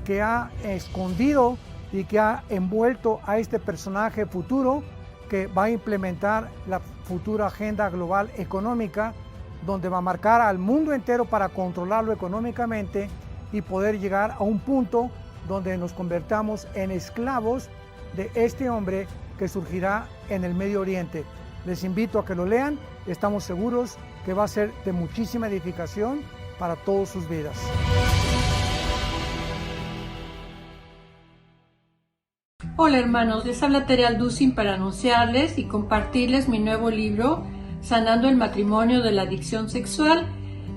que ha escondido y que ha envuelto a este personaje futuro que va a implementar la futura agenda global económica, donde va a marcar al mundo entero para controlarlo económicamente y poder llegar a un punto donde nos convertamos en esclavos de este hombre que surgirá en el Medio Oriente. Les invito a que lo lean, estamos seguros que va a ser de muchísima edificación para todas sus vidas. Hola hermanos, les habla Tere Alducin para anunciarles y compartirles mi nuevo libro, Sanando el matrimonio de la adicción sexual,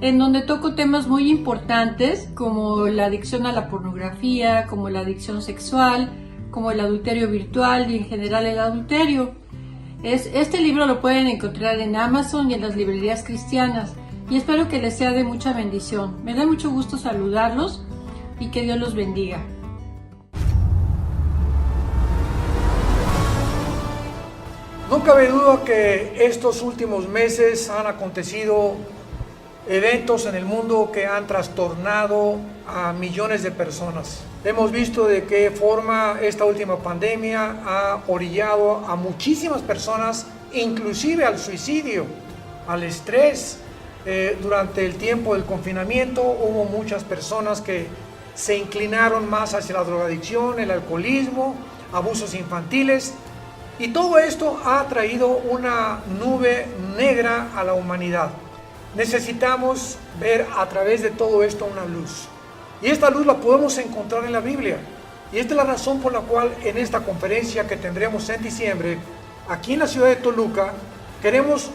en donde toco temas muy importantes como la adicción a la pornografía, como la adicción sexual, como el adulterio virtual y en general el adulterio. Este libro lo pueden encontrar en Amazon y en las librerías cristianas y espero que les sea de mucha bendición. Me da mucho gusto saludarlos y que Dios los bendiga. No cabe duda que estos últimos meses han acontecido eventos en el mundo que han trastornado a millones de personas. Hemos visto de qué forma esta última pandemia ha orillado a muchísimas personas, inclusive al suicidio, al estrés. Durante el tiempo del confinamiento hubo muchas personas que se inclinaron más hacia la drogadicción, el alcoholismo, abusos infantiles. Y todo esto ha traído una nube negra a la humanidad. Necesitamos ver a través de todo esto una luz. Y esta luz la podemos encontrar en la Biblia. Y esta es la razón por la cual en esta conferencia que tendremos en diciembre, aquí en la ciudad de Toluca, queremos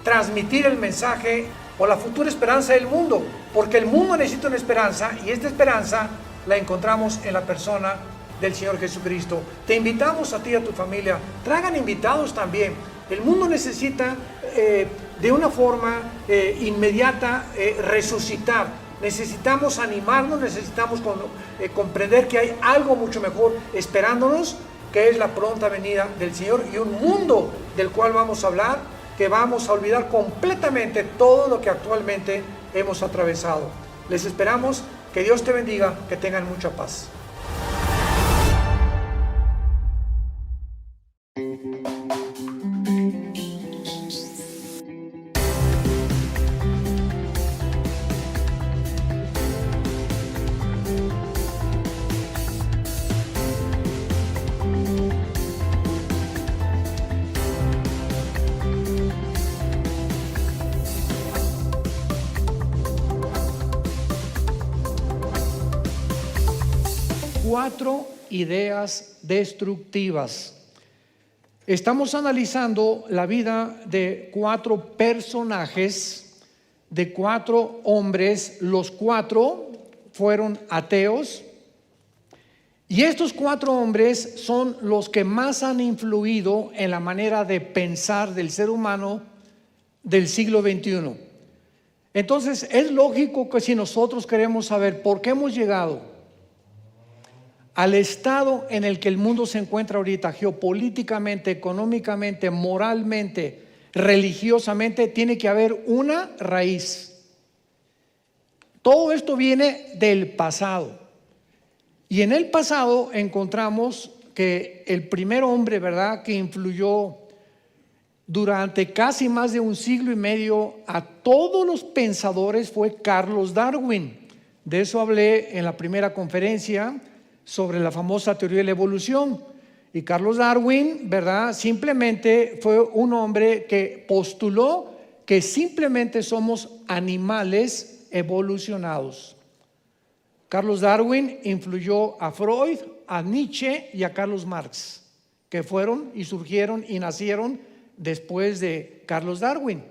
transmitir el mensaje o la futura esperanza del mundo. Porque el mundo necesita una esperanza y esta esperanza la encontramos en la persona del Señor Jesucristo. Te invitamos a ti y a tu familia, traigan invitados también. El mundo necesita de una forma inmediata resucitar. Necesitamos animarnos, necesitamos comprender que hay algo mucho mejor esperándonos, que es la pronta venida del Señor y un mundo del cual vamos a hablar, que vamos a olvidar completamente todo lo que actualmente hemos atravesado. Les esperamos, que Dios te bendiga, que tengan mucha paz. Cuatro ideas destructivas. Estamos analizando la vida de cuatro personajes, de cuatro hombres. Los cuatro fueron ateos. Y estos cuatro hombres son los que más han influido en la manera de pensar del ser humano del siglo XXI. Entonces, es lógico que si nosotros queremos saber por qué hemos llegado al estado en el que el mundo se encuentra ahorita, geopolíticamente, económicamente, moralmente, religiosamente, tiene que haber una raíz. Todo esto viene del pasado. Y en el pasado encontramos que el primer hombre, ¿verdad?, que influyó durante casi más de un siglo y medio a todos los pensadores fue Carlos Darwin. De eso hablé en la primera conferencia sobre la famosa teoría de la evolución. Y Carlos Darwin, ¿verdad?, simplemente fue un hombre que postuló que simplemente somos animales evolucionados. Carlos Darwin influyó a Freud, a Nietzsche y a Carlos Marx, que fueron y surgieron y nacieron después de Carlos Darwin.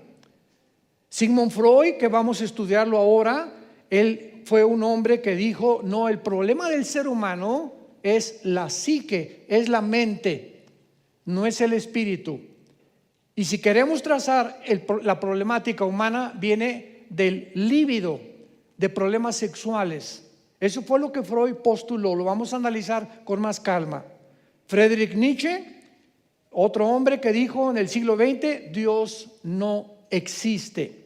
Sigmund Freud, que vamos a estudiarlo ahora, él fue un hombre que dijo: no, el problema del ser humano es la psique, es la mente, no es el espíritu. Y si queremos trazar la problemática humana, viene del líbido, de problemas sexuales. Eso fue lo que Freud postuló. Lo vamos a analizar con más calma. Friedrich Nietzsche, otro hombre que dijo en el siglo XX: Dios no existe.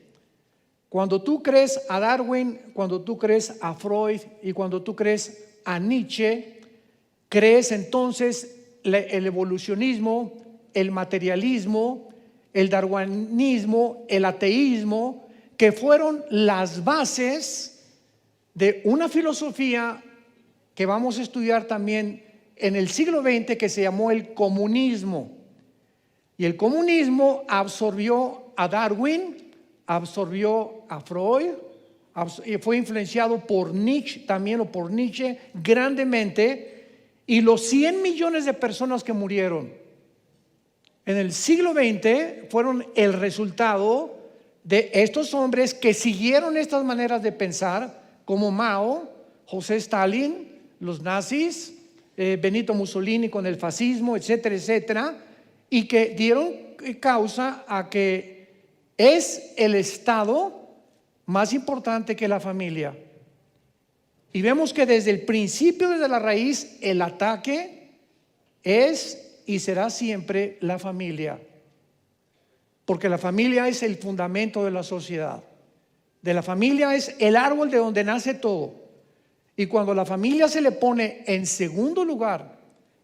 Cuando tú crees a Darwin, cuando tú crees a Freud y cuando tú crees a Nietzsche, crees entonces el evolucionismo, el materialismo, el darwinismo, el ateísmo, que fueron las bases de una filosofía que vamos a estudiar también en el siglo XX, que se llamó el comunismo. Y el comunismo absorbió a Darwin, absorbió a Freud, fue influenciado por Nietzsche también, o por Nietzsche grandemente, y los 100 millones de personas que murieron en el siglo XX fueron el resultado de estos hombres que siguieron estas maneras de pensar, como Mao, José Stalin, los nazis, Benito Mussolini con el fascismo, etcétera, etcétera, y que dieron causa a que es el Estado más importante que la familia. Y vemos que desde el principio, desde la raíz, el ataque es y será siempre la familia, porque la familia es el fundamento de la sociedad. De la familia es el árbol de donde nace todo. Y cuando la familia se le pone en segundo lugar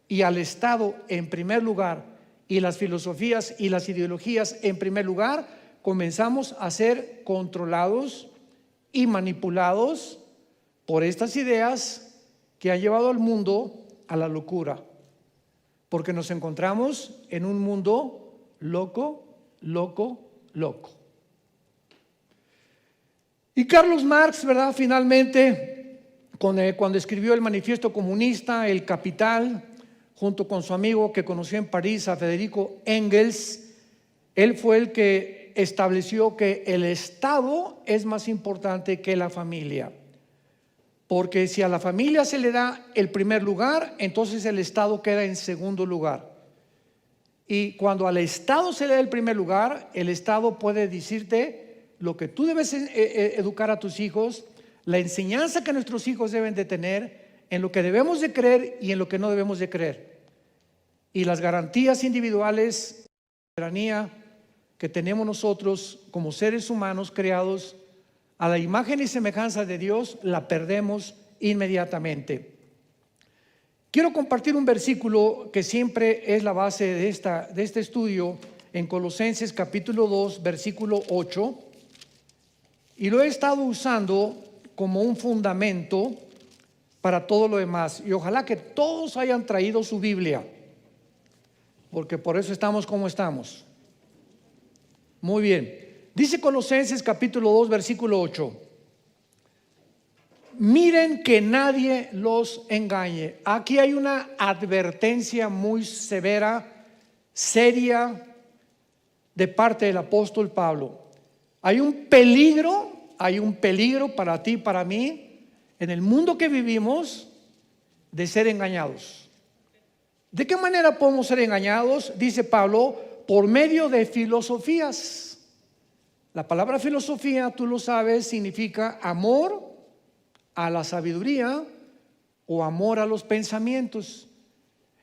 y al Estado en primer lugar, y las filosofías y las ideologías en primer lugar, comenzamos a ser controlados y manipulados por estas ideas que han llevado al mundo a la locura, porque nos encontramos en un mundo loco. Y Carlos Marx, ¿verdad? Finalmente, cuando escribió el Manifiesto Comunista, El Capital, junto con su amigo que conoció en París, a Federico Engels, él fue el que estableció que el Estado es más importante que la familia. Porque si a la familia se le da el primer lugar, entonces el Estado queda en segundo lugar. Y cuando al Estado se le da el primer lugar, el Estado puede decirte lo que tú debes educar a tus hijos, la enseñanza que nuestros hijos deben de tener, en lo que debemos de creer y en lo que no debemos de creer. Y las garantías individuales de soberanía que tenemos nosotros como seres humanos creados a la imagen y semejanza de Dios, la perdemos inmediatamente. Quiero compartir un versículo que siempre es la base de este estudio, en Colosenses capítulo 2, versículo 8, y lo he estado usando como un fundamento para todo lo demás. Y ojalá que todos hayan traído su Biblia, porque por eso estamos como estamos. Muy bien. Dice Colosenses capítulo 2, versículo 8. Miren que nadie los engañe. Aquí hay una advertencia muy severa, seria, de parte del apóstol Pablo. Hay un peligro para ti y para mí, en el mundo que vivimos, de ser engañados. ¿De qué manera podemos ser engañados? Dice Pablo, por medio de filosofías. La palabra filosofía, tú lo sabes, significa amor a la sabiduría o amor a los pensamientos.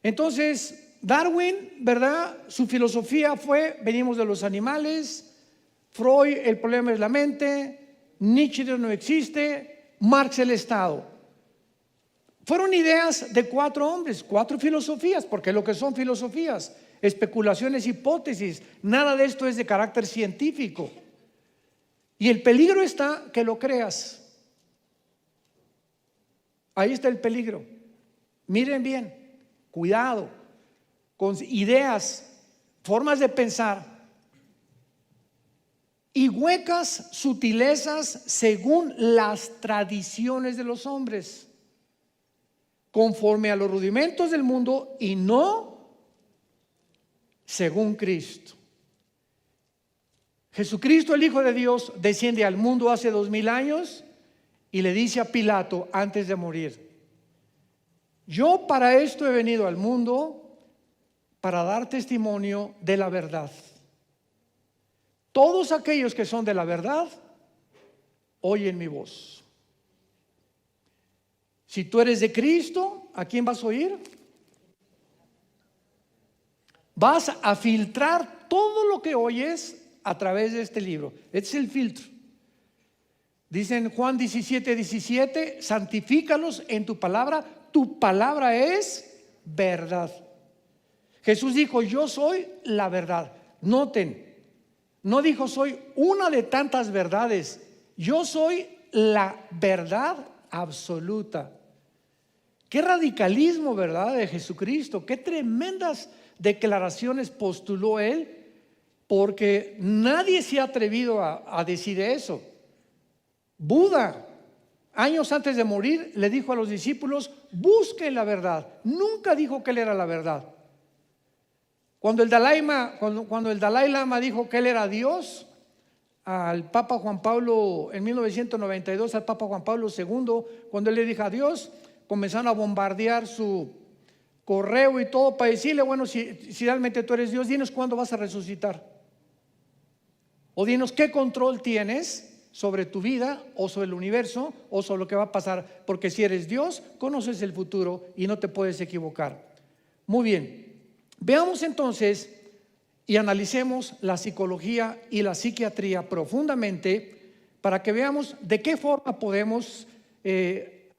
Entonces, Darwin, ¿verdad? Su filosofía fue, venimos de los animales. Freud, el problema es la mente. Nietzsche, Dios no existe. Marx, el Estado. Fueron ideas de 4 hombres, 4 filosofías, porque lo que son filosofías, especulaciones, hipótesis, nada de esto es de carácter científico. Y el peligro está que lo creas. Ahí está el peligro. Miren bien, cuidado con ideas, formas de pensar y huecas sutilezas según las tradiciones de los hombres, conforme a los rudimentos del mundo y no según Cristo. Jesucristo, el Hijo de Dios, desciende al mundo hace 2000 años y le dice a Pilato antes de morir: yo para esto he venido al mundo, para dar testimonio de la verdad. Todos aquellos que son de la verdad oyen mi voz. Si tú eres de Cristo, ¿a quién vas a oír? Vas a filtrar todo lo que oyes a través de este libro. Este es el filtro. Dice en Juan 17:17, santifícalos en tu palabra es verdad. Jesús dijo, yo soy la verdad. Noten, no dijo soy una de tantas verdades, yo soy la verdad absoluta. Qué radicalismo, ¿verdad? De Jesucristo, qué tremendas declaraciones postuló él, porque nadie se ha atrevido a decir eso. Buda, años antes de morir, le dijo a los discípulos, busquen la verdad. Nunca dijo que él era la verdad. Cuando el Dalai Lama dijo que él era Dios, al Papa Juan Pablo, en 1992, al Papa Juan Pablo II, cuando él le dijo a Dios, comenzaron a bombardear su correo y todo para decirle, bueno, si realmente tú eres Dios, dinos cuándo vas a resucitar. O dinos qué control tienes sobre tu vida o sobre el universo o sobre lo que va a pasar, porque si eres Dios, conoces el futuro y no te puedes equivocar. Muy bien, veamos entonces y analicemos la psicología y la psiquiatría profundamente para que veamos de qué forma podemos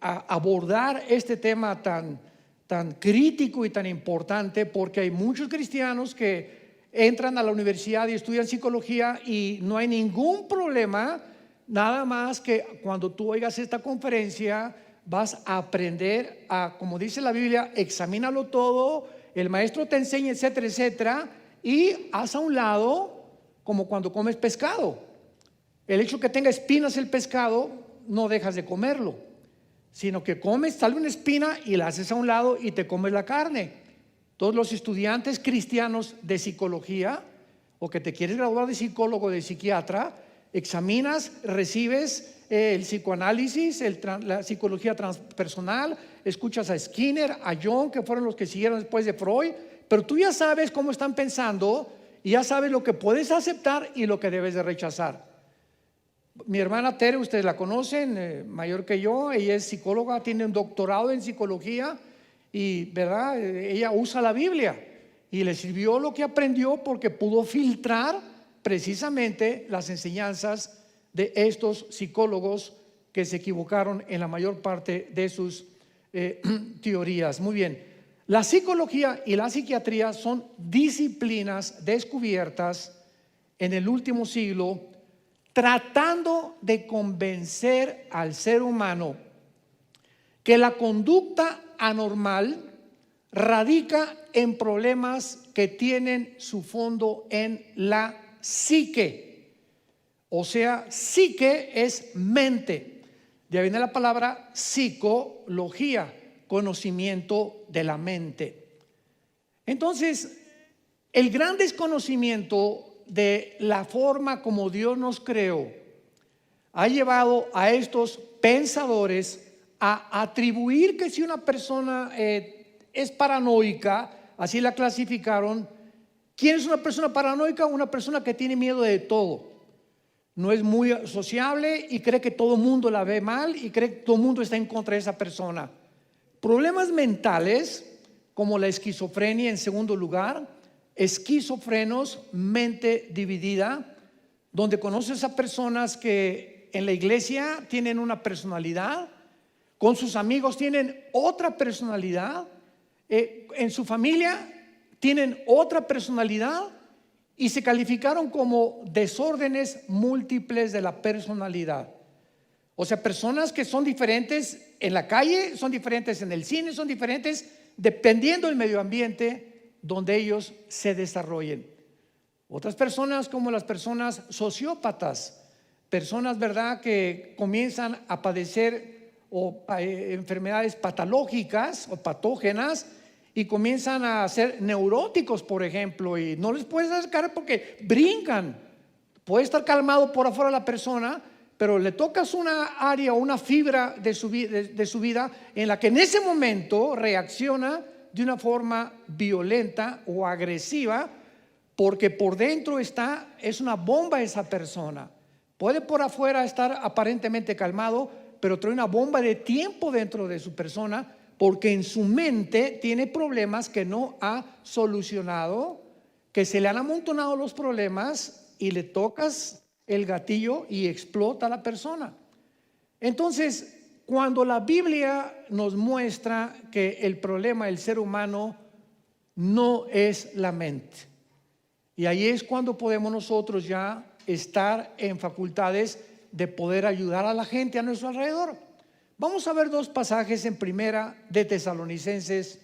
abordar este tema tan crítico y tan importante, porque hay muchos cristianos que entran a la universidad y estudian psicología y no hay ningún problema, nada más que cuando tú oigas esta conferencia vas a aprender a, como dice la Biblia, examínalo todo, el maestro te enseña, etcétera, etcétera, y haz a un lado como cuando comes pescado. El hecho que tenga espinas el pescado, no dejas de comerlo, sino que comes, sale una espina y la haces a un lado y te comes la carne. Todos los estudiantes cristianos de psicología o que te quieres graduar de psicólogo o de psiquiatra, examinas, recibes el psicoanálisis, la psicología transpersonal, escuchas a Skinner, a Jung, que fueron los que siguieron después de Freud, pero tú ya sabes cómo están pensando y ya sabes lo que puedes aceptar y lo que debes de rechazar. Mi hermana Tere, ustedes la conocen, mayor que yo, ella es psicóloga, tiene un doctorado en psicología y, ¿verdad? Ella usa la Biblia y le sirvió lo que aprendió porque pudo filtrar precisamente las enseñanzas de estos psicólogos que se equivocaron en la mayor parte de sus teorías. Muy bien, la psicología y la psiquiatría son disciplinas descubiertas en el último siglo tratando de convencer al ser humano que la conducta anormal radica en problemas que tienen su fondo en la psique. O sea, psique es mente. De ahí viene la palabra psicología, conocimiento de la mente. Entonces, el gran desconocimiento de la forma como Dios nos creó ha llevado a estos pensadores a atribuir que si una persona es paranoica, así la clasificaron. ¿Quién es una persona paranoica? Una persona que tiene miedo de todo, no es muy sociable y cree que todo el mundo la ve mal y cree que todo el mundo está en contra de esa persona. Problemas mentales como la esquizofrenia en segundo lugar, esquizofrenos, mente dividida, donde conoces a personas que en la iglesia tienen una personalidad, con sus amigos tienen otra personalidad, en su familia tienen otra personalidad y se calificaron como desórdenes múltiples de la personalidad. O sea, personas que son diferentes en la calle, son diferentes en el cine, son diferentes dependiendo del medio ambiente donde ellos se desarrollen. Otras personas como las personas sociópatas, personas, ¿verdad?, que comienzan a padecer enfermedades patológicas o patógenas y comienzan a ser neuróticos, por ejemplo, y no les puedes acercar porque brincan. Puede estar calmado por afuera la persona, pero le tocas una área o una fibra de su vida en la que en ese momento reacciona de una forma violenta o agresiva, porque por dentro es una bomba esa persona. Puede por afuera estar aparentemente calmado, pero trae una bomba de tiempo dentro de su persona, porque en su mente tiene problemas que no ha solucionado, que se le han amontonado los problemas y le tocas el gatillo y explota a la persona. Entonces, cuando la Biblia nos muestra que el problema del ser humano no es la mente, y ahí es cuando podemos nosotros ya estar en facultades de poder ayudar a la gente a nuestro alrededor. Vamos a ver dos pasajes en primera de Tesalonicenses,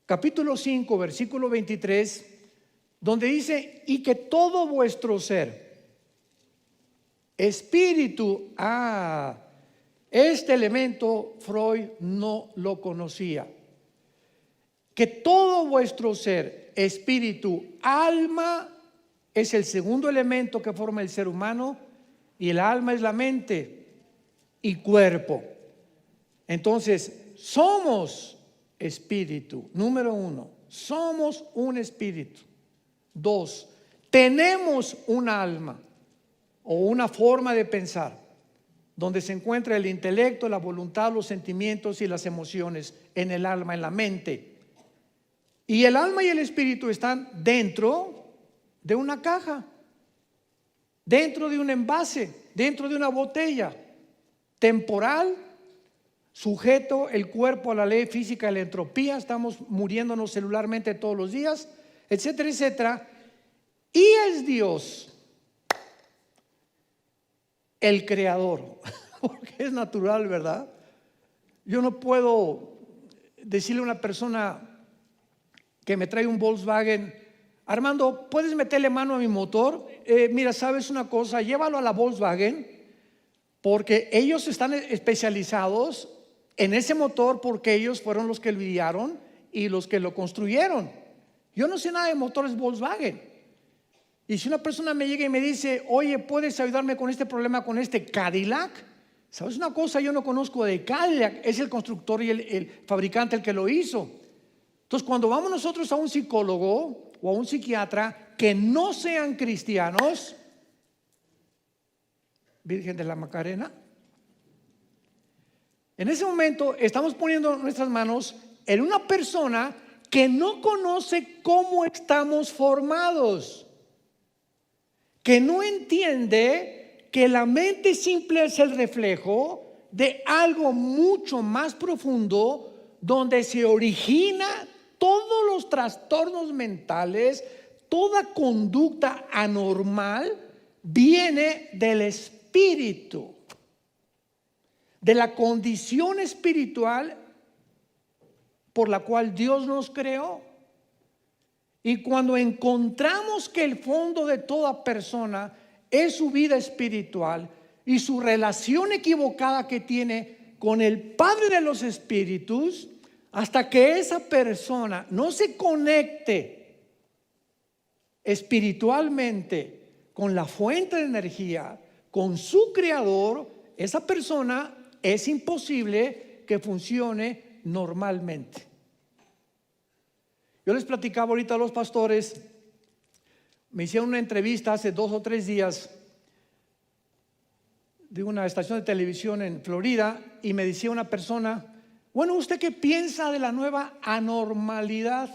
capítulo 5, versículo 23, donde dice: y que todo vuestro ser, espíritu, este elemento Freud no lo conocía, que todo vuestro ser, espíritu, alma, es el segundo elemento que forma el ser humano, y el alma es la mente y cuerpo. Entonces, somos espíritu. Número 1, somos un espíritu. 2, tenemos un alma o una forma de pensar, donde se encuentra el intelecto, la voluntad, los sentimientos y las emociones en el alma, en la mente. Y el alma y el espíritu están dentro de una caja, dentro de un envase, dentro de una botella temporal, sujeto el cuerpo a la ley física de la entropía. Estamos muriéndonos celularmente todos los días, etcétera, etcétera. Y es Dios el creador, porque es natural, ¿verdad? Yo no puedo decirle a una persona que me trae un Volkswagen: Armando, ¿puedes meterle mano a mi motor? Mira, ¿sabes una cosa? Llévalo a la Volkswagen, porque ellos están especializados en ese motor, porque ellos fueron los que lo idearon y los que lo construyeron. Yo no sé nada de motores Volkswagen. Y si una persona me llega y me dice: oye, ¿puedes ayudarme con este problema con este Cadillac? ¿Sabes una cosa? Yo no conozco de Cadillac, es el constructor y el fabricante el que lo hizo. Entonces, cuando vamos nosotros a un psicólogo o a un psiquiatra que no sean cristianos, Virgen de la Macarena, en ese momento estamos poniendo nuestras manos en una persona que no conoce cómo estamos formados, que no entiende que la mente simple es el reflejo de algo mucho más profundo, donde se origina todos los trastornos mentales. Toda conducta anormal viene del espíritu, de la condición espiritual por la cual Dios nos creó. Y cuando encontramos que el fondo de toda persona es su vida espiritual y su relación equivocada que tiene con el Padre de los Espíritus, hasta que esa persona no se conecte espiritualmente con la fuente de energía, con su creador, esa persona es imposible que funcione normalmente. Yo les platicaba ahorita a los pastores, me hicieron una entrevista hace 2 o 3 días de una estación de televisión en Florida, y me decía una persona: bueno, ¿usted qué piensa de la nueva anormalidad?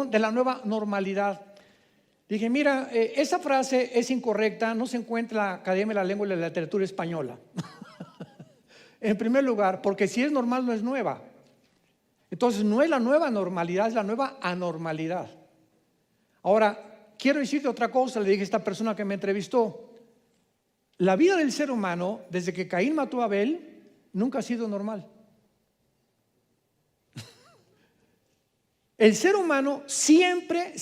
De la nueva normalidad. Dije: mira, esa frase es incorrecta, no se encuentra en la Academia de la Lengua y la Literatura Española. En primer lugar, porque si es normal no es nueva. Entonces no es la nueva normalidad, es la nueva anormalidad. Ahora, quiero decirte otra cosa, le dije a esta persona que me entrevistó: la vida del ser humano, desde que Caín mató a Abel, nunca ha sido normal. El ser humano siempre,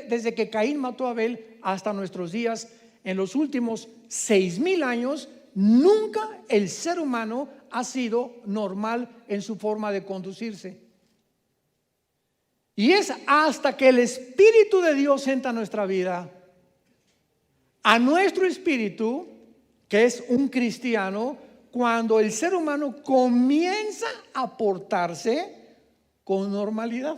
desde que Caín mató a Abel hasta nuestros días, en los últimos 6,000 años, nunca el ser humano ha sido normal en su forma de conducirse. Y es hasta que el Espíritu de Dios entra a nuestra vida, a nuestro espíritu, que es un cristiano, cuando el ser humano comienza a portarse con normalidad.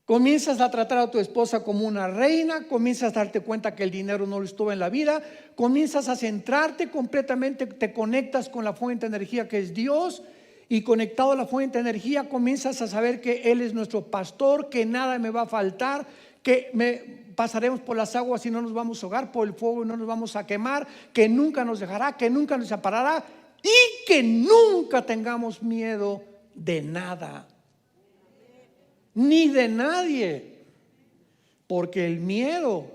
Comienzas a tratar a tu esposa como una reina, comienzas a darte cuenta que el dinero no lo estuvo en la vida, comienzas a centrarte completamente, te conectas con la fuente de energía que es Dios, y conectado a la fuente de energía comienzas a saber que Él es nuestro pastor, que nada me va a faltar, que pasaremos por las aguas y no nos vamos a ahogar, por el fuego y no nos vamos a quemar, que nunca nos dejará, que nunca nos separará y que nunca tengamos miedo de nada, ni de nadie, porque el miedo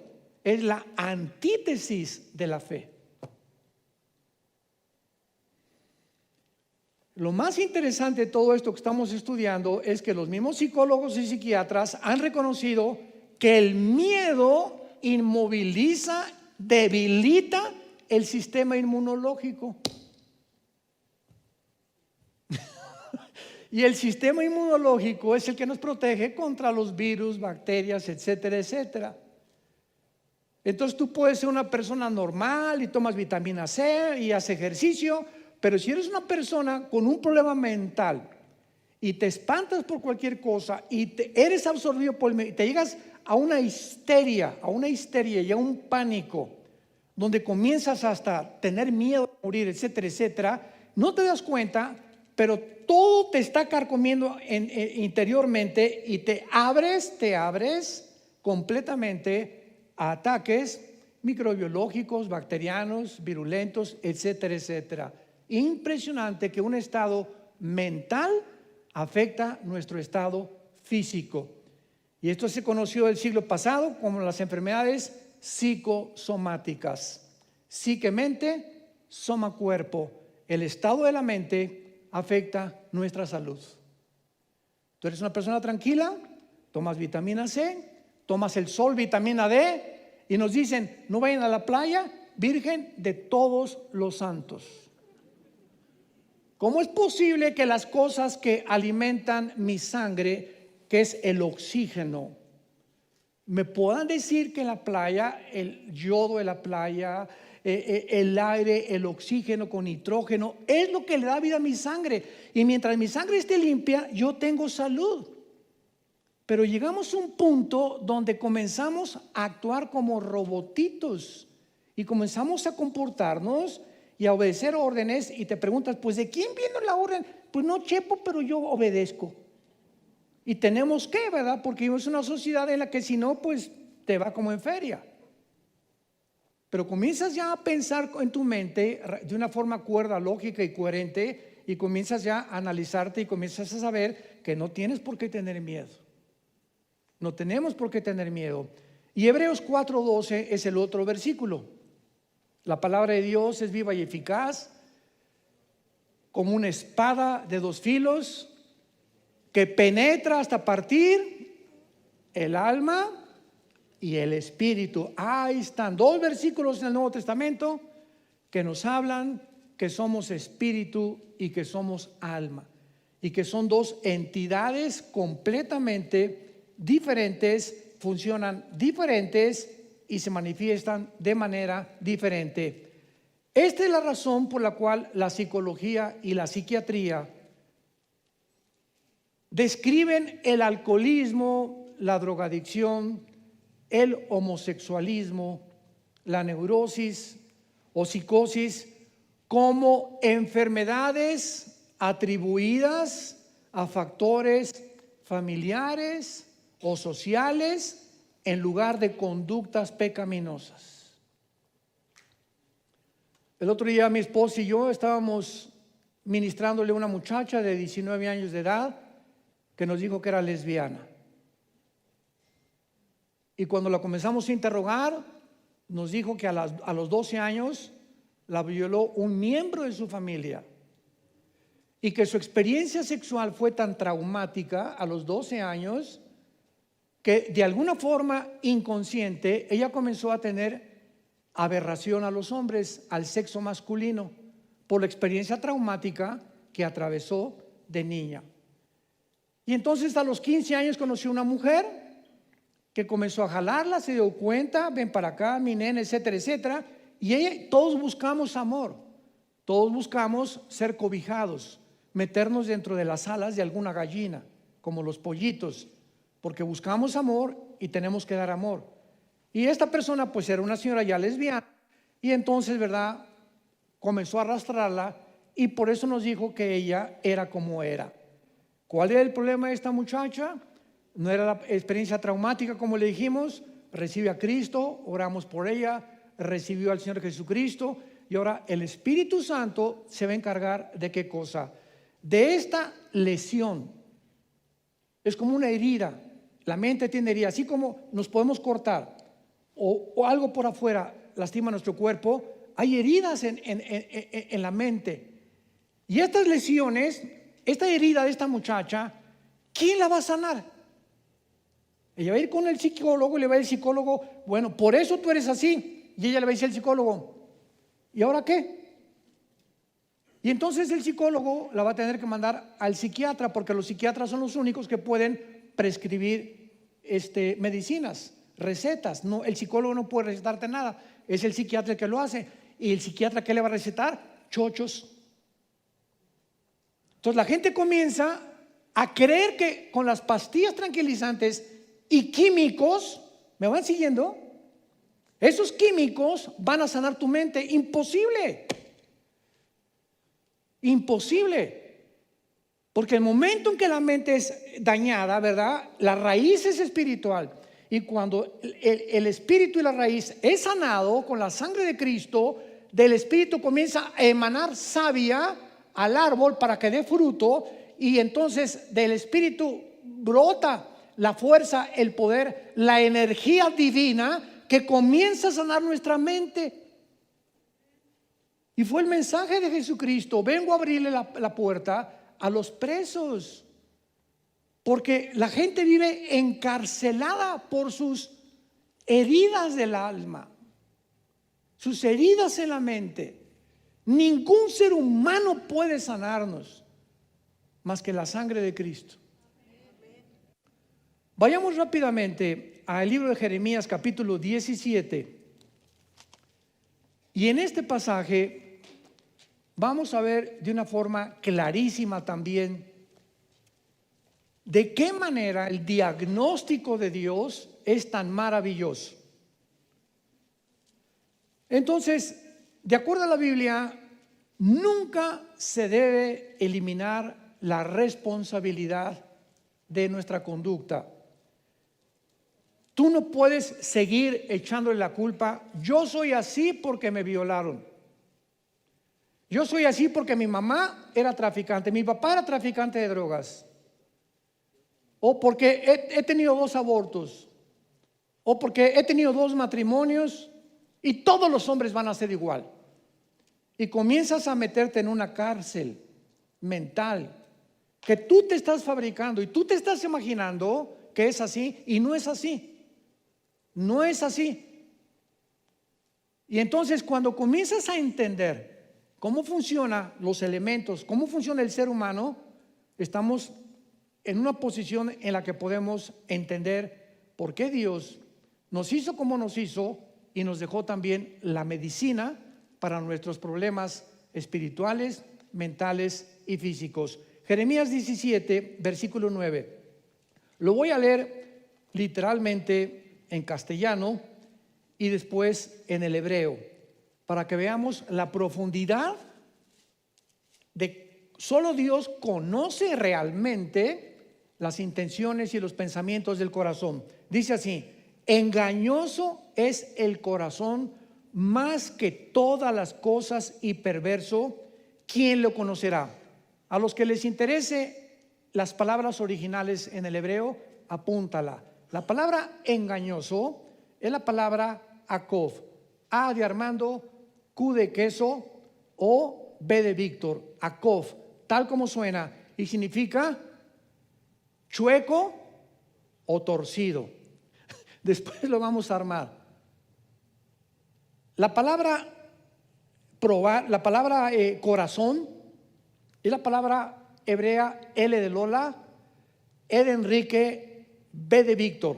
es la antítesis de la fe. Lo más interesante de todo esto que estamos estudiando es que los mismos psicólogos y psiquiatras han reconocido que el miedo inmoviliza, debilita el sistema inmunológico. Y el sistema inmunológico es el que nos protege contra los virus, bacterias, etcétera, etcétera. Entonces tú puedes ser una persona normal y tomas vitamina C y haces ejercicio, pero si eres una persona con un problema mental y te espantas por cualquier cosa y eres absorbido te llegas a una histeria y a un pánico, donde comienzas hasta tener miedo de morir, etcétera, etcétera, no te das cuenta, pero todo te está carcomiendo interiormente y te abres completamente a ataques microbiológicos, bacterianos, virulentos, etcétera, etcétera. Impresionante que un estado mental afecta nuestro estado físico. Y esto se conoció el siglo pasado como las enfermedades psicosomáticas. Psique-mente, soma-cuerpo. El estado de la mente afecta nuestra salud. Tú eres una persona tranquila, tomas vitamina C, tomas el sol, vitamina D, y nos dicen, no vayan a la playa, Virgen de todos los santos. ¿Cómo es posible que las cosas que alimentan mi sangre, que es el oxígeno, me puedan decir que en la playa, el yodo de la playa, el aire, el oxígeno con nitrógeno, es lo que le da vida a mi sangre? Y mientras mi sangre esté limpia, yo tengo salud. Pero llegamos a un punto donde comenzamos a actuar como robotitos y comenzamos a comportarnos y a obedecer órdenes, y te preguntas, pues ¿de quién viene la orden? Pues no, chepo, pero yo obedezco. Y tenemos que, ¿verdad? Porque vivimos en una sociedad en la que si no, pues te va como en feria. Pero comienzas ya a pensar en tu mente de una forma cuerda, lógica y coherente, y comienzas ya a analizarte y comienzas a saber que no tienes por qué tener miedo. No tenemos por qué tener miedo. Y Hebreos 4:12 es el otro versículo. La palabra de Dios es viva y eficaz, como una espada de dos filos, que penetra hasta partir el alma y el espíritu. Ahí están dos versículos en el Nuevo Testamento que nos hablan que somos espíritu y que somos alma, y que son dos entidades completamente diferentes, funcionan diferentes y se manifiestan de manera diferente. Esta es la razón por la cual la psicología y la psiquiatría describen el alcoholismo, la drogadicción, el homosexualismo, la neurosis o psicosis como enfermedades atribuidas a factores familiares o sociales en lugar de conductas pecaminosas. El otro día mi esposa y yo estábamos ministrándole a una muchacha de 19 años de edad que nos dijo que era lesbiana. Y cuando la comenzamos a interrogar, nos dijo que a los 12 años la violó un miembro de su familia, y que su experiencia sexual fue tan traumática a los 12 años que de alguna forma inconsciente ella comenzó a tener aberración a los hombres, al sexo masculino, por la experiencia traumática que atravesó de niña. Y entonces a los 15 años conoció una mujer que comenzó a jalarla, se dio cuenta, ven para acá, mi nena, etcétera, etcétera. Y todos buscamos amor, todos buscamos ser cobijados, meternos dentro de las alas de alguna gallina, como los pollitos, porque buscamos amor y tenemos que dar amor. Y esta persona pues era una señora ya lesbiana, y entonces, ¿verdad?, comenzó a arrastrarla, y por eso nos dijo que ella era como era. ¿Cuál era el problema de esta muchacha? No era la experiencia traumática, como le dijimos. recibe a Cristo, oramos por ella, recibió al Señor Jesucristo y ahora el Espíritu Santo se va a encargar de qué cosa, de esta lesión. Es como una herida, la mente tiene herida, así como nos podemos cortar o algo por afuera lastima nuestro cuerpo, hay heridas en la mente. Y estas lesiones, esta herida de esta muchacha, ¿quién la va a sanar? Ella va a ir con el psicólogo y le va a decir al psicólogo, bueno, por eso tú eres así. Y ella le va a decir al psicólogo, ¿y ahora qué? Y entonces el psicólogo la va a tener que mandar al psiquiatra, porque los psiquiatras son los únicos que pueden prescribir medicinas, recetas. No, el psicólogo no puede recetarte nada, es el psiquiatra el que lo hace. ¿Y el psiquiatra qué le va a recetar? Chochos. Entonces la gente comienza a creer que con las pastillas tranquilizantes y químicos, ¿me van siguiendo? Esos químicos van a sanar tu mente. Imposible. Imposible. Porque el momento en que la mente es dañada, ¿verdad? La raíz es espiritual. Y cuando el espíritu y la raíz es sanado con la sangre de Cristo, del espíritu comienza a emanar savia al árbol para que dé fruto. Y entonces del espíritu brota la fuerza, el poder, la energía divina que comienza a sanar nuestra mente. Y fue el mensaje de Jesucristo: vengo a abrirle la puerta a los presos, porque la gente vive encarcelada por sus heridas del alma, sus heridas en la mente. Ningún ser humano puede sanarnos más que la sangre de Cristo. Vayamos rápidamente al libro de Jeremías capítulo 17. Y en este pasaje vamos a ver de una forma clarísima también de qué manera el diagnóstico de Dios es tan maravilloso. Entonces, de acuerdo a la Biblia, nunca se debe eliminar la responsabilidad de nuestra conducta. Tú no puedes seguir echándole la culpa. Yo soy así porque me violaron. Yo soy así porque mi mamá era traficante, mi papá era traficante de drogas. O porque he tenido 2 abortos. O porque he tenido 2 matrimonios y todos los hombres van a ser igual. Y comienzas a meterte en una cárcel mental que tú te estás fabricando y tú te estás imaginando que es así y no es así. No es así. Y entonces cuando comienzas a entender cómo funcionan los elementos, cómo funciona el ser humano, estamos en una posición en la que podemos entender por qué Dios nos hizo como nos hizo y nos dejó también la medicina para nuestros problemas espirituales, mentales y físicos. Jeremías 17, versículo 9. Lo voy a leer literalmente en castellano y después en el hebreo, para que veamos la profundidad de solo Dios conoce realmente las intenciones y los pensamientos del corazón. Dice así: engañoso es el corazón más que todas las cosas y perverso, ¿quién lo conocerá? A los que les interese las palabras originales en el hebreo, apúntala. La palabra engañoso es la palabra Akov, A de Armando, Q de queso o B de Víctor, Akov, tal como suena, y significa chueco o torcido. Después lo vamos a armar. La palabra probar, la palabra corazón es la palabra hebrea L de Lola, E de Enrique, B de Víctor.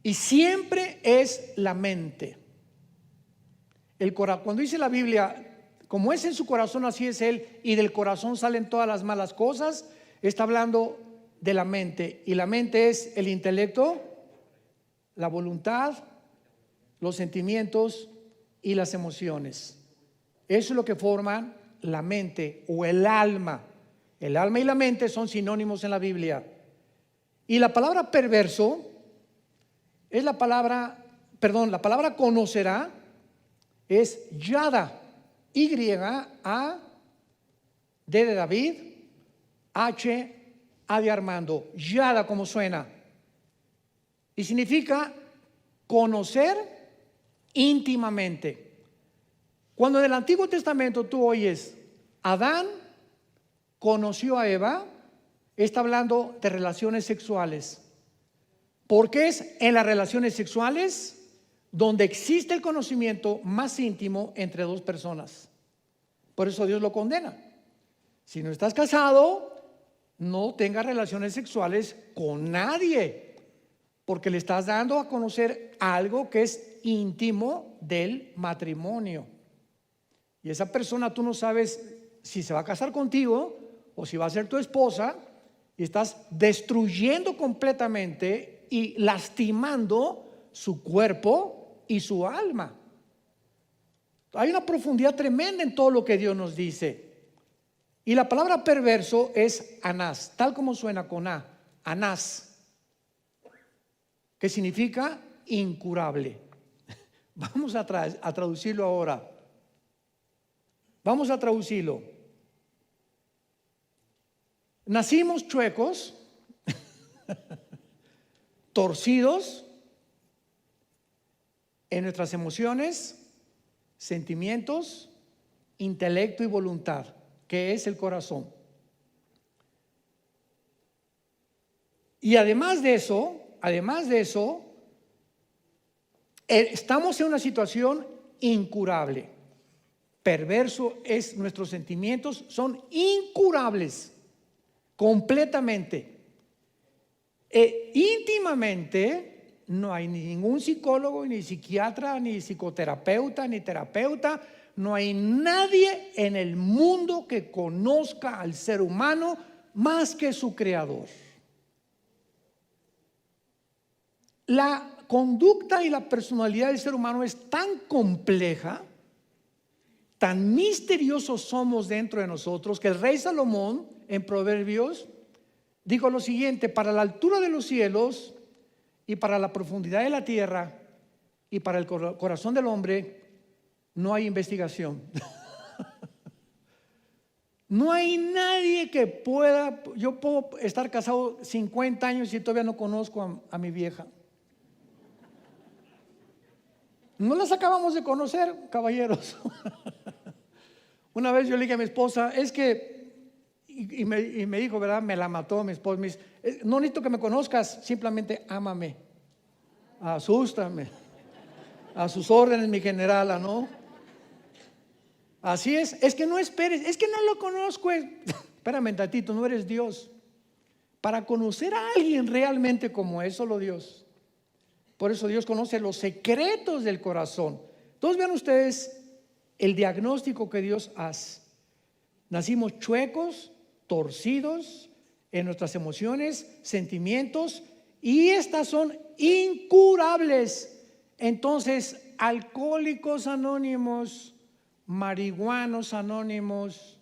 Y siempre es la mente. Cuando dice la Biblia, como es en su corazón, así es él, y del corazón salen todas las malas cosas, está hablando de la mente. Y la mente es el intelecto, la voluntad, los sentimientos y las emociones. Eso es lo que forman la mente o el alma. El alma y la mente son sinónimos en la Biblia. Y la palabra perverso es la palabra conocerá es yada, Y-A, D de David, H, A de Armando, yada como suena. Y significa conocer íntimamente. Cuando en el Antiguo Testamento tú oyes, Adán conoció a Eva, está hablando de relaciones sexuales. Porque es en las relaciones sexuales donde existe el conocimiento más íntimo entre dos personas. Por eso Dios lo condena. Si no estás casado, no tengas relaciones sexuales con nadie, porque le estás dando a conocer algo que es íntimo del matrimonio. Y esa persona tú no sabes si se va a casar contigo o si va a ser tu esposa, y estás destruyendo completamente y lastimando su cuerpo y su alma. Hay una profundidad tremenda en todo lo que Dios nos dice. Y la palabra perverso es anás, tal como suena con A, anás, que significa incurable. Vamos a traducirlo ahora. Vamos a traducirlo. Nacimos chuecos, torcidos en nuestras emociones, sentimientos, intelecto y voluntad, que es el corazón. Y además de eso, estamos en una situación incurable. Perverso es, nuestros sentimientos son incurables, completamente. Íntimamente no hay ningún psicólogo, ni psiquiatra, ni psicoterapeuta, ni terapeuta. No hay nadie en el mundo que conozca al ser humano más que su creador. La conducta y la personalidad del ser humano es tan compleja, tan misteriosos somos dentro de nosotros, que el rey Salomón en Proverbios dijo lo siguiente: para la altura de los cielos y para la profundidad de la tierra y para el corazón del hombre no hay investigación. No hay nadie que pueda. Yo puedo estar casado 50 años y todavía no conozco a mi vieja. No las acabamos de conocer, caballeros. Una vez yo le dije a mi esposa, es que, y me dijo, ¿verdad? Me la mató mi esposa. Me dice, no necesito que me conozcas, simplemente ámame, asústame, a sus órdenes, mi generala, ¿no? Así es que no esperes, es que no lo conozco. Espérame un tantito, no eres Dios. Para conocer a alguien realmente como es solo Dios. Por eso Dios conoce los secretos del corazón. Entonces vean ustedes el diagnóstico que Dios hace. Nacimos chuecos, torcidos en nuestras emociones, sentimientos, y estas son incurables. Entonces, alcohólicos anónimos, marihuanos anónimos,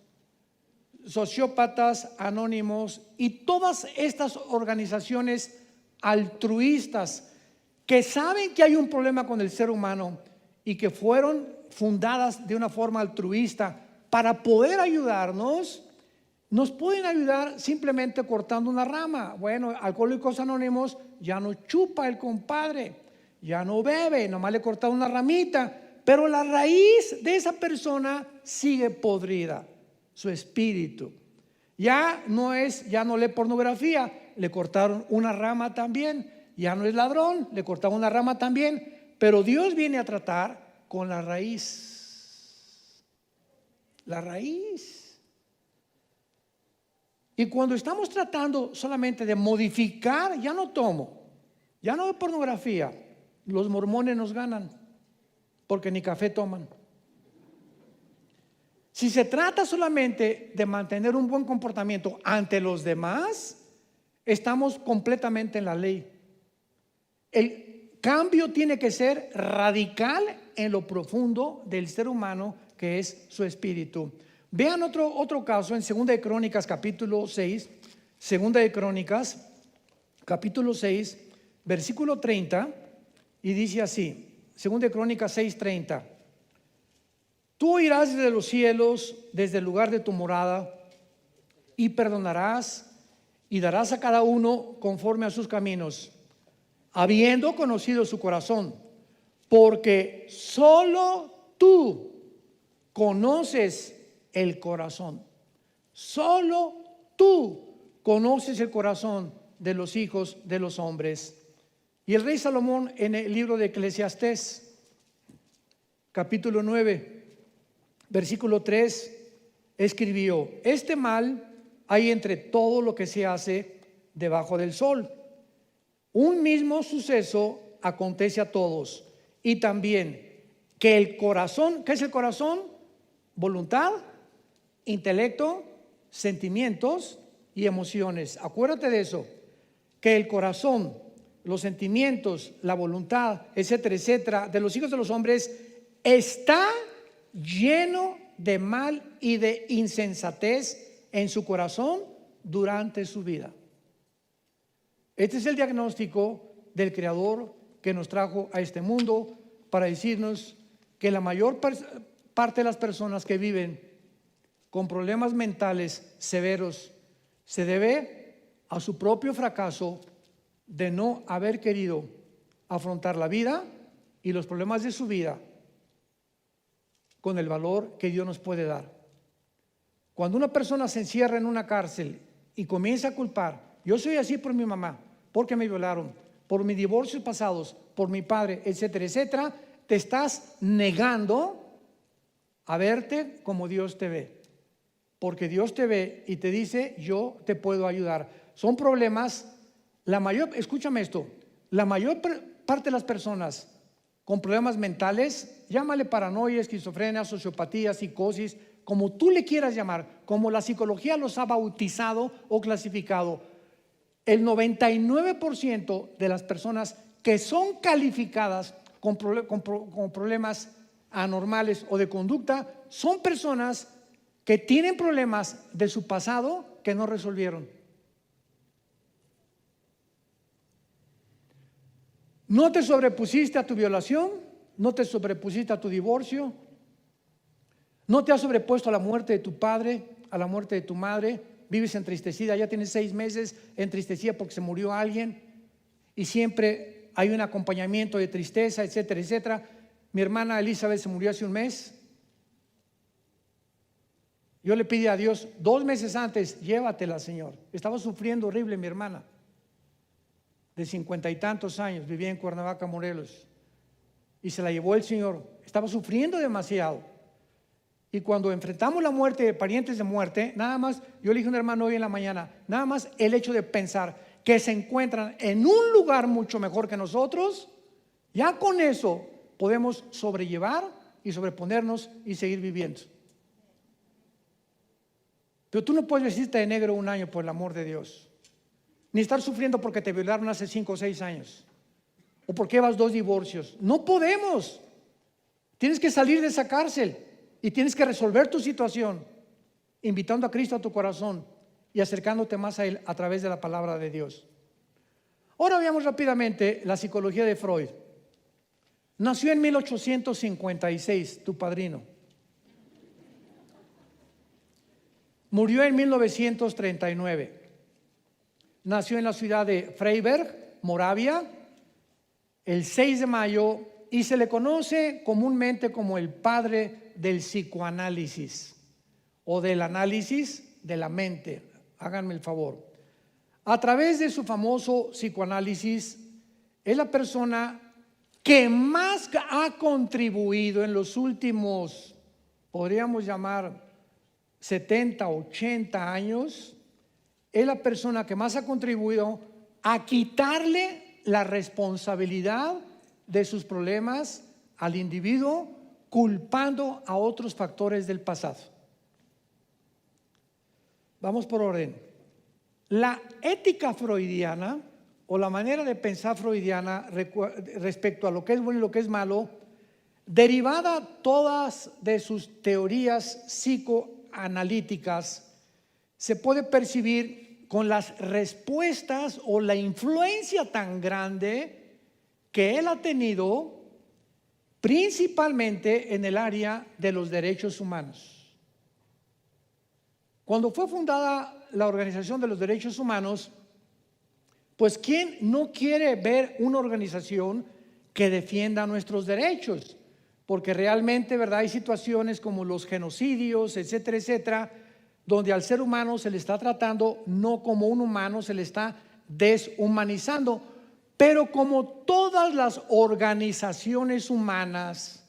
sociópatas anónimos y todas estas organizaciones altruistas que saben que hay un problema con el ser humano y que fueron fundadas de una forma altruista para poder ayudarnos, nos pueden ayudar simplemente cortando una rama. Bueno, Alcohólicos Anónimos ya no chupa el compadre, ya no bebe, nomás le cortaron una ramita, pero la raíz de esa persona sigue podrida, su espíritu. Ya no lee pornografía, le cortaron una rama también. Ya no es ladrón, le cortaron una rama también. Pero Dios viene a tratar con la raíz. La raíz. Y cuando estamos tratando solamente de modificar, ya no tomo, ya no de pornografía, los mormones nos ganan, porque ni café toman. Si se trata solamente de mantener un buen comportamiento ante los demás, estamos completamente en la ley. El cambio tiene que ser radical en lo profundo del ser humano, que es su espíritu. Vean otro caso en 2 de Crónicas capítulo 6, 2 de Crónicas capítulo 6, versículo 30. Y dice así, 2 Crónicas 6:30. Tú oirás desde los cielos, desde el lugar de tu morada, y perdonarás y darás a cada uno conforme a sus caminos, habiendo conocido su corazón, porque solo tú conoces el corazón. Solo tú conoces el corazón de los hijos de los hombres. Y el rey Salomón, en el libro de Eclesiastés, capítulo 9, versículo 3, escribió: este mal hay entre todo lo que se hace debajo del sol. Un mismo suceso acontece a todos. Y también que el corazón, ¿qué es el corazón? Voluntad, intelecto, sentimientos y emociones. Acuérdate de eso, que el corazón, los sentimientos, la voluntad, etcétera, etcétera, de los hijos de los hombres está lleno de mal y de insensatez en su corazón durante su vida. Este es el diagnóstico del Creador que nos trajo a este mundo para decirnos que la mayor parte de las personas que viven con problemas mentales severos se debe a su propio fracaso de no haber querido afrontar la vida y los problemas de su vida con el valor que Dios nos puede dar. Cuando una persona se encierra en una cárcel y comienza a culpar, yo soy así por mi mamá, porque me violaron, por mis divorcios pasados, por mi padre, etcétera, etcétera, te estás negando a verte como Dios te ve. Porque Dios te ve y te dice: yo te puedo ayudar. Son problemas, escúchame esto, la mayor parte de las personas con problemas mentales, llámale paranoia, esquizofrenia, sociopatía, psicosis, como tú le quieras llamar, como la psicología los ha bautizado o clasificado, el 99% de las personas que son calificadas con problemas anormales o de conducta son personas que tienen problemas de su pasado que no resolvieron. No te sobrepusiste a tu violación, no te sobrepusiste a tu divorcio, no te has sobrepuesto a la muerte de tu padre, a la muerte de tu madre. Vives entristecida, ya tienes 6 meses entristecida porque se murió alguien y siempre hay un acompañamiento de tristeza, etcétera, etcétera. Mi hermana Elizabeth se murió hace un mes. Yo le pedí a Dios 2 meses antes: llévatela, Señor. Estaba sufriendo horrible mi hermana, de 50 y tantos años, vivía en Cuernavaca, Morelos, y se la llevó el Señor. Estaba sufriendo demasiado. Y cuando enfrentamos la muerte de parientes de muerte, nada más, yo le dije a un hermano hoy en la mañana, nada más el hecho de pensar que se encuentran en un lugar mucho mejor que nosotros, ya con eso podemos sobrellevar y sobreponernos y seguir viviendo. Pero tú no puedes vestirte de negro un año, por el amor de Dios, ni estar sufriendo porque te violaron hace 5 o 6 años, o porque llevas 2 divorcios. No podemos. Tienes que salir de esa cárcel y tienes que resolver tu situación invitando a Cristo a tu corazón y acercándote más a Él a través de la palabra de Dios. Ahora veamos rápidamente la psicología de Freud. Nació en 1856, tu padrino. Murió en 1939. Nació en la ciudad de Freiberg, Moravia, el 6 de mayo, y se le conoce comúnmente como el padre del psicoanálisis o del análisis de la mente. Háganme el favor. A través de su famoso psicoanálisis, es la persona que más ha contribuido en los últimos, podríamos llamar 70, 80 años, es la persona que más ha contribuido a quitarle la responsabilidad de sus problemas al individuo, culpando a otros factores del pasado. Vamos por orden. La ética freudiana o la manera de pensar freudiana respecto a lo que es bueno y lo que es malo, derivada todas de sus teorías psicoanalíticas, se puede percibir con las respuestas o la influencia tan grande que él ha tenido principalmente en el área de los derechos humanos. Cuando fue fundada la Organización de los Derechos Humanos, pues ¿quién no quiere ver una organización que defienda nuestros derechos? Porque realmente, ¿verdad?, hay situaciones como los genocidios, etcétera, etcétera, donde al ser humano se le está tratando no como un humano, se le está deshumanizando. Pero como todas las organizaciones humanas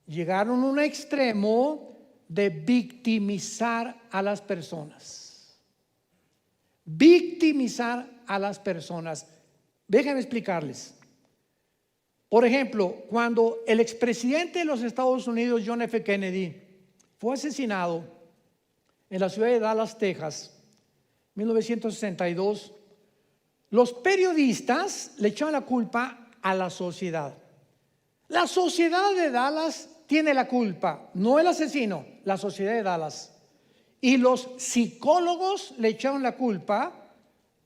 llegaron a un extremo de victimizar a las personas. Victimizar a las personas. Déjenme explicarles. Por ejemplo, cuando el expresidente de los Estados Unidos, John F. Kennedy, fue asesinado en la ciudad de Dallas, Texas, 1962, los periodistas le echaban la culpa a la sociedad. La sociedad de Dallas tiene la culpa, no el asesino, la sociedad de Dallas. Y los psicólogos le echaron la culpa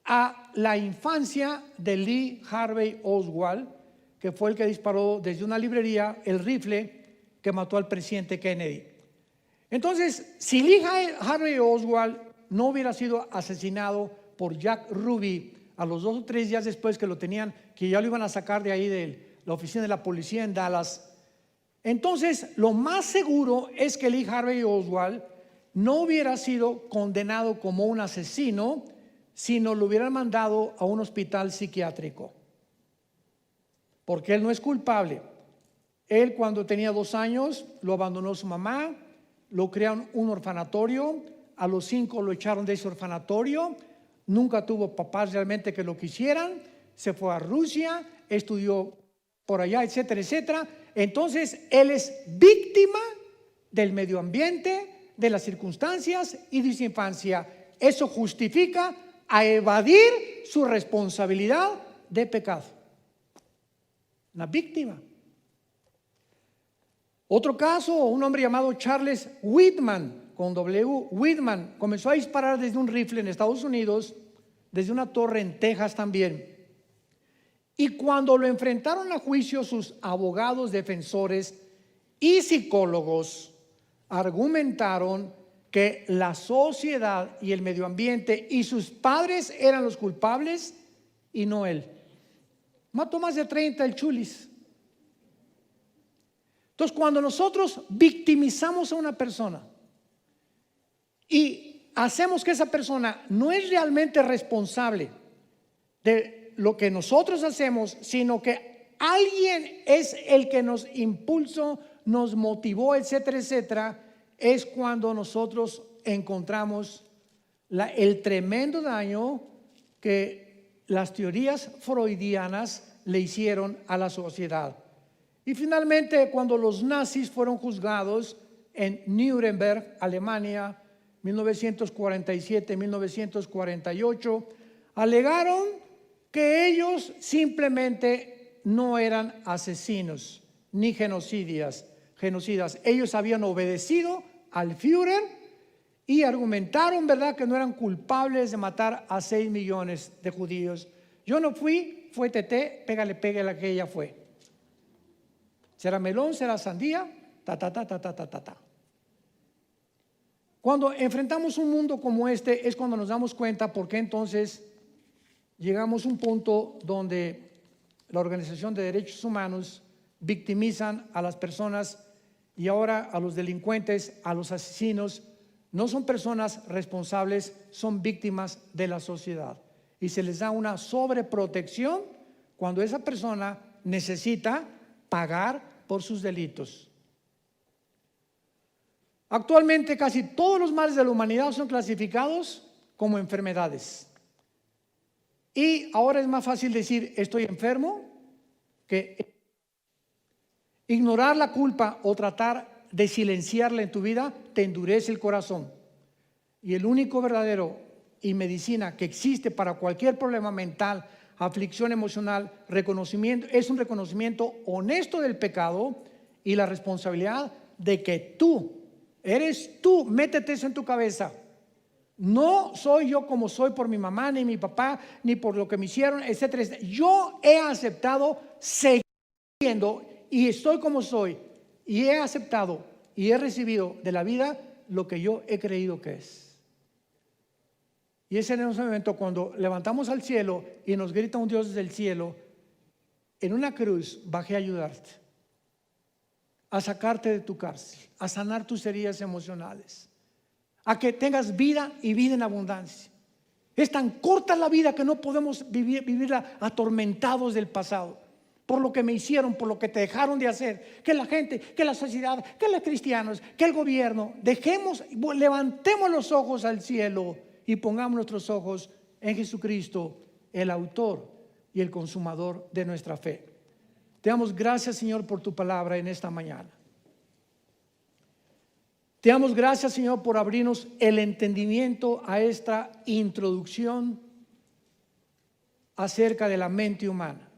a la infancia de Lee Harvey Oswald, que fue el que disparó desde una librería el rifle que mató al presidente Kennedy. Entonces, si Lee Harvey Oswald no hubiera sido asesinado por Jack Ruby a los 2 o 3 días después que lo tenían, que ya lo iban a sacar de ahí de la oficina de la policía en Dallas, entonces lo más seguro es que Lee Harvey Oswald no hubiera sido condenado como un asesino, sino lo hubieran mandado a un hospital psiquiátrico. Porque él no es culpable. Él, cuando tenía 2 años, lo abandonó su mamá, lo crearon en un orfanatorio, a los 5 lo echaron de ese orfanatorio, nunca tuvo papás realmente que lo quisieran, se fue a Rusia, estudió por allá, etcétera, etcétera. Entonces, él es víctima del medio ambiente, de las circunstancias y de su infancia. Eso justifica a evadir su responsabilidad de pecado. Una víctima. Otro caso, un hombre llamado Charles Whitman, con W, Whitman, comenzó a disparar desde un rifle en Estados Unidos, desde una torre en Texas también. Y cuando lo enfrentaron a juicio sus abogados defensores y psicólogos, argumentaron que la sociedad y el medio ambiente y sus padres eran los culpables y no él. Mató más de 30 el chulis. Entonces, cuando nosotros victimizamos a una persona y hacemos que esa persona no es realmente responsable de lo que nosotros hacemos, sino que alguien es el que nos impulsó, nos motivó, etcétera, etcétera, es cuando nosotros encontramos el tremendo daño que las teorías freudianas le hicieron a la sociedad. Y finalmente, cuando los nazis fueron juzgados en Nuremberg, Alemania, 1947-1948, alegaron que ellos simplemente no eran asesinos ni genocidas. Ellos habían obedecido al Führer y argumentaron, ¿verdad?, que no eran culpables de matar a 6 millones de judíos. Yo no fui, fue Tete, pégale a que ella fue. ¿Será melón? ¿Será sandía? Cuando enfrentamos un mundo como este es cuando nos damos cuenta por qué entonces llegamos a un punto donde la Organización de Derechos Humanos victimizan a las personas y ahora a los delincuentes, a los asesinos. No son personas responsables, son víctimas de la sociedad. Y se les da una sobreprotección cuando esa persona necesita pagar por sus delitos. Actualmente casi todos los males de la humanidad son clasificados como enfermedades. Y ahora es más fácil decir estoy enfermo que ignorar la culpa o tratar de silenciarla en tu vida te endurece el corazón. Y el único verdadero y medicina que existe para cualquier problema mental, aflicción emocional, reconocimiento, es un reconocimiento honesto del pecado y la responsabilidad de que tú, eres tú, métete eso en tu cabeza. No soy yo como soy por mi mamá, ni mi papá, ni por lo que me hicieron, etcétera, etcétera. Yo he aceptado seguir siendo y estoy como soy. Y he aceptado y he recibido de la vida lo que yo he creído que es. Y ese es en ese momento cuando levantamos al cielo y nos grita un Dios desde el cielo: en una cruz bajé a ayudarte, a sacarte de tu cárcel, a sanar tus heridas emocionales, a que tengas vida y vida en abundancia. Es tan corta la vida que no podemos vivirla atormentados del pasado, por lo que me hicieron, por lo que te dejaron de hacer, que la gente, que la sociedad, que los cristianos, que el gobierno. Levantemos los ojos al cielo y pongamos nuestros ojos en Jesucristo, el autor y el consumador de nuestra fe. Te damos gracias, Señor, por tu palabra en esta mañana. Te damos gracias, Señor, por abrirnos el entendimiento a esta introducción acerca de la mente humana,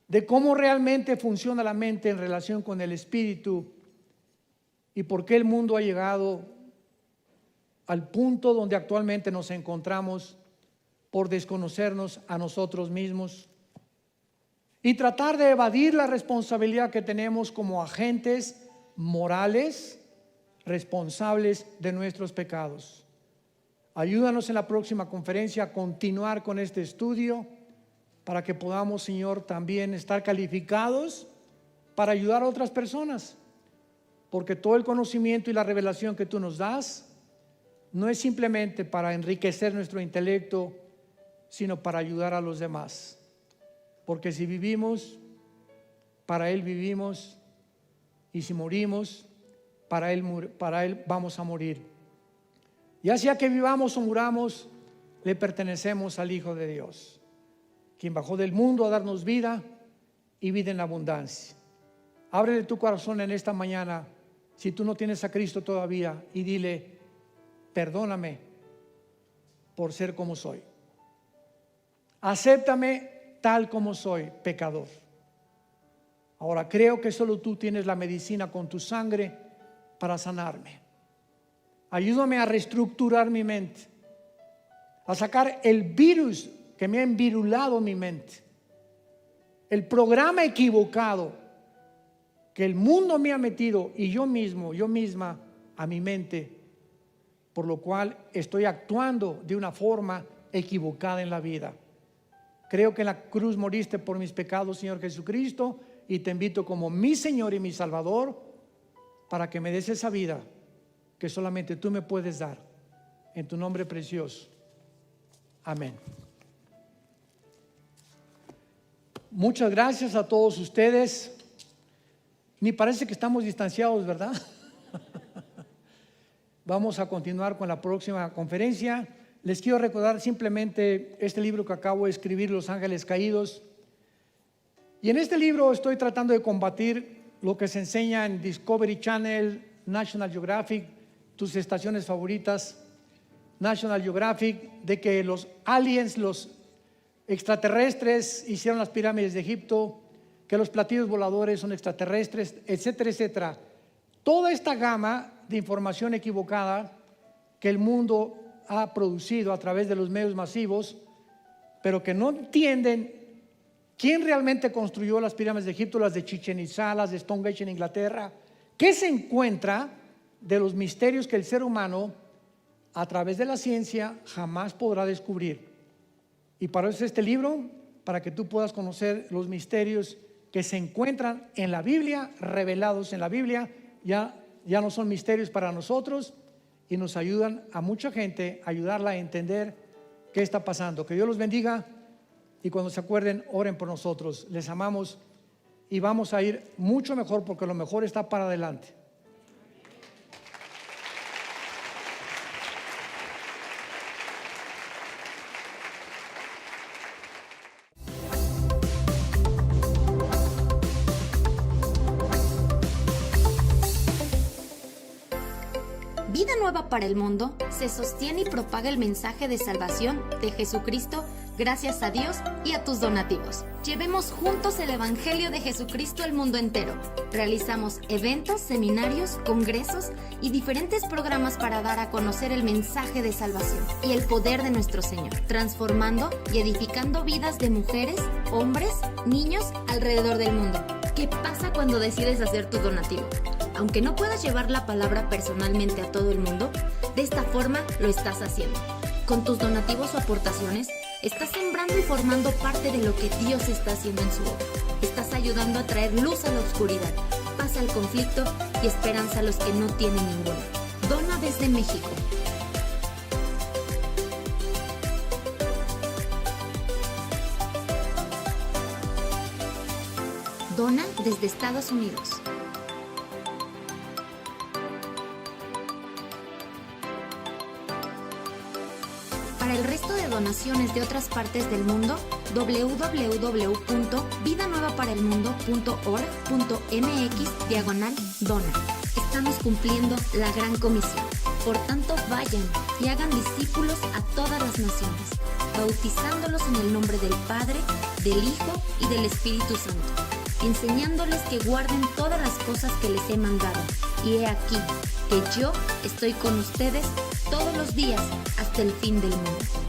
de cómo realmente funciona la mente en relación con el espíritu y por qué el mundo ha llegado al punto donde actualmente nos encontramos por desconocernos a nosotros mismos y tratar de evadir la responsabilidad que tenemos como agentes morales responsables de nuestros pecados. Ayúdanos en la próxima conferencia a continuar con este estudio para que podamos, Señor, también estar calificados para ayudar a otras personas, porque todo el conocimiento y la revelación que tú nos das no es simplemente para enriquecer nuestro intelecto, sino para ayudar a los demás. Porque si vivimos, para Él vivimos, y si morimos, para Él vamos a morir. Ya sea que vivamos o muramos, le pertenecemos al Hijo de Dios, quien bajó del mundo a darnos vida y vida en abundancia. Ábrele tu corazón en esta mañana, si tú no tienes a Cristo todavía, y dile: perdóname por ser como soy. Acéptame tal como soy, pecador. Ahora creo que solo tú tienes la medicina con tu sangre para sanarme. Ayúdame a reestructurar mi mente, a sacar el virus que me ha envirulado mi mente, el programa equivocado que el mundo me ha metido y yo misma a mi mente, por lo cual estoy actuando de una forma equivocada en la vida. Creo que en la cruz moriste por mis pecados, Señor Jesucristo, y te invito como mi Señor y mi Salvador para que me des esa vida que solamente tú me puedes dar. En tu nombre precioso. Amén. Muchas gracias a todos ustedes. Ni parece que estamos distanciados, ¿verdad? Vamos a continuar con la próxima conferencia. Les quiero recordar simplemente este libro que acabo de escribir, Los Ángeles Caídos. Y en este libro estoy tratando de combatir lo que se enseña en Discovery Channel, National Geographic, tus estaciones favoritas, National Geographic, de que los aliens, los extraterrestres hicieron las pirámides de Egipto, que los platillos voladores son extraterrestres, etcétera, etcétera. Toda esta gama de información equivocada que el mundo ha producido a través de los medios masivos, pero que no entienden quién realmente construyó las pirámides de Egipto, las de Chichén Itzá, las de Stonehenge en Inglaterra, qué se encuentra de los misterios que el ser humano a través de la ciencia jamás podrá descubrir. Y para eso es este libro, para que tú puedas conocer los misterios que se encuentran en la Biblia, revelados en la Biblia. Ya no son misterios para nosotros y nos ayudan a mucha gente, a ayudarla a entender qué está pasando. Que Dios los bendiga y cuando se acuerden, oren por nosotros. Les amamos y vamos a ir mucho mejor porque lo mejor está para adelante. Vida Nueva para el Mundo se sostiene y propaga el mensaje de salvación de Jesucristo gracias a Dios y a tus donativos. Llevemos juntos el Evangelio de Jesucristo al mundo entero. Realizamos eventos, seminarios, congresos y diferentes programas para dar a conocer el mensaje de salvación y el poder de nuestro Señor, transformando y edificando vidas de mujeres, hombres, niños alrededor del mundo. ¿Qué pasa cuando decides hacer tu donativo? Aunque no puedas llevar la palabra personalmente a todo el mundo, de esta forma lo estás haciendo. Con tus donativos o aportaciones, estás sembrando y formando parte de lo que Dios está haciendo en su obra. Estás ayudando a traer luz a la oscuridad, paz al conflicto y esperanza a los que no tienen ninguna. Dona desde México. Dona desde Estados Unidos. Para el resto de donaciones de otras partes del mundo, www.vidanuevaparelmundo.org.mx/dona. Estamos cumpliendo la gran comisión. Por tanto, vayan y hagan discípulos a todas las naciones, bautizándolos en el nombre del Padre, del Hijo y del Espíritu Santo, enseñándoles que guarden todas las cosas que les he mandado. Y he aquí que yo estoy con ustedes todos los días hasta el fin del mundo.